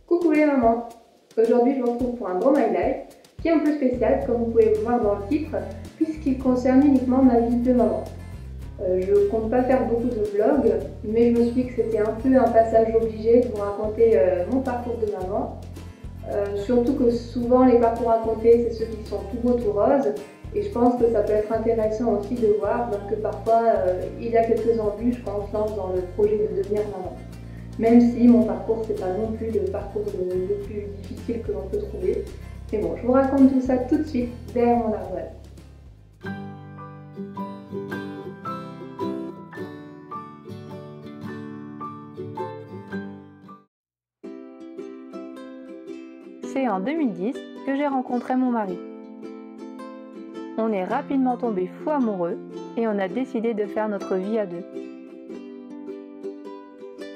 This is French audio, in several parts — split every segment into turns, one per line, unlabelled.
Coucou les mamans! Aujourd'hui je vous retrouve pour un Draw My Life qui est un peu spécial comme vous pouvez le voir dans le titre puisqu'il concerne uniquement ma vie de maman. Je ne compte pas faire beaucoup de vlogs mais je me suis dit que c'était un peu un passage obligé de vous raconter mon parcours de maman. Surtout que souvent les parcours racontés c'est ceux qui sont tout beaux tout roses et je pense que ça peut être intéressant aussi de voir que parfois il y a quelques embûches quand on se lance dans le projet de devenir maman. Même si mon parcours c'est pas non plus le parcours le plus difficile que l'on peut trouver. Mais bon, je vous raconte tout ça tout de suite derrière mon ardoise. C'est en 2010 que j'ai rencontré mon mari. On est rapidement tombés fous amoureux et on a décidé de faire notre vie à deux.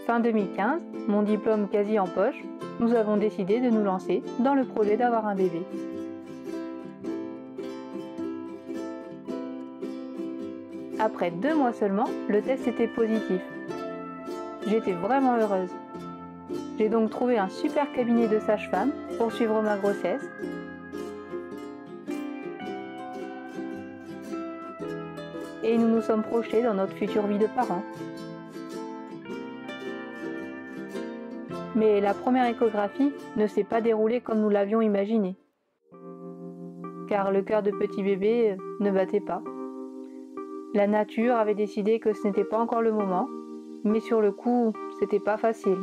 Fin 2015, mon diplôme quasi en poche, nous avons décidé de nous lancer dans le projet d'avoir un bébé. Après 2 mois seulement, le test était positif. J'étais vraiment heureuse. J'ai donc trouvé un super cabinet de sage-femme pour suivre ma grossesse. Et nous nous sommes projetés dans notre future vie de parents. Mais la première échographie ne s'est pas déroulée comme nous l'avions imaginé. Car le cœur de petit bébé ne battait pas. La nature avait décidé que ce n'était pas encore le moment, mais sur le coup, c'était pas facile.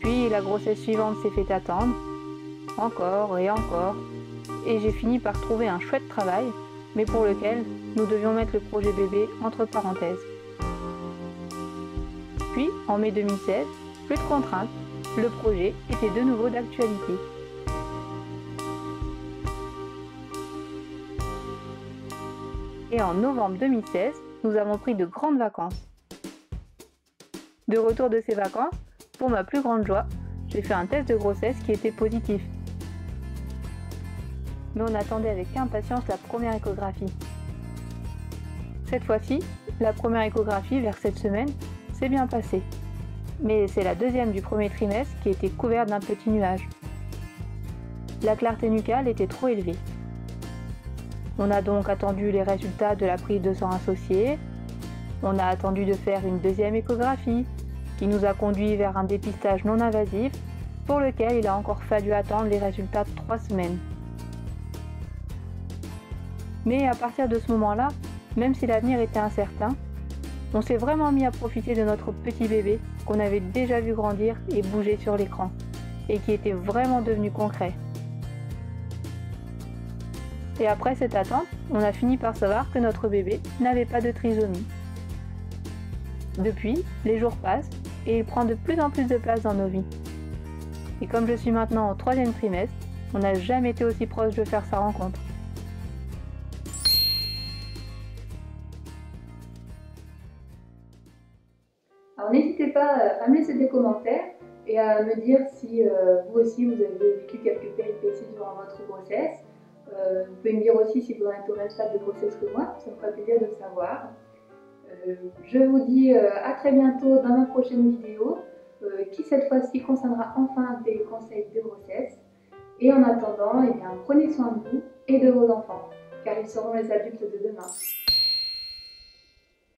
Puis la grossesse suivante s'est fait attendre, encore et encore, et j'ai fini par trouver un chouette travail, mais pour lequel nous devions mettre le projet bébé entre parenthèses. Puis, en mai 2016, plus de contraintes, le projet était de nouveau d'actualité. Et en novembre 2016, nous avons pris de grandes vacances. De retour de ces vacances, pour ma plus grande joie, j'ai fait un test de grossesse qui était positif. Mais on attendait avec impatience la première échographie. Cette fois-ci, la première échographie vers cette semaine s'est bien passée. Mais c'est la deuxième du premier trimestre qui était couverte d'un petit nuage. La clarté nucale était trop élevée. On a donc attendu les résultats de la prise de sang associée. On a attendu de faire une deuxième échographie qui nous a conduit vers un dépistage non invasif pour lequel il a encore fallu attendre les résultats de 3 semaines. Mais à partir de ce moment-là, même si l'avenir était incertain, on s'est vraiment mis à profiter de notre petit bébé qu'on avait déjà vu grandir et bouger sur l'écran, et qui était vraiment devenu concret. Et après cette attente, on a fini par savoir que notre bébé n'avait pas de trisomie. Depuis, les jours passent et il prend de plus en plus de place dans nos vies. Et comme je suis maintenant au 3e trimestre, on n'a jamais été aussi proche de faire sa rencontre. Alors n'hésitez pas à me laisser des commentaires et à me dire si vous aussi vous avez vécu quelques péripéties durant votre grossesse. Vous pouvez me dire aussi si vous en êtes au même stade de grossesse que moi, ça me ferait plaisir de le savoir. Je vous dis à très bientôt dans ma prochaine vidéo qui cette fois-ci concernera enfin des conseils de grossesse. Et en attendant, eh bien, prenez soin de vous et de vos enfants car ils seront les adultes de demain.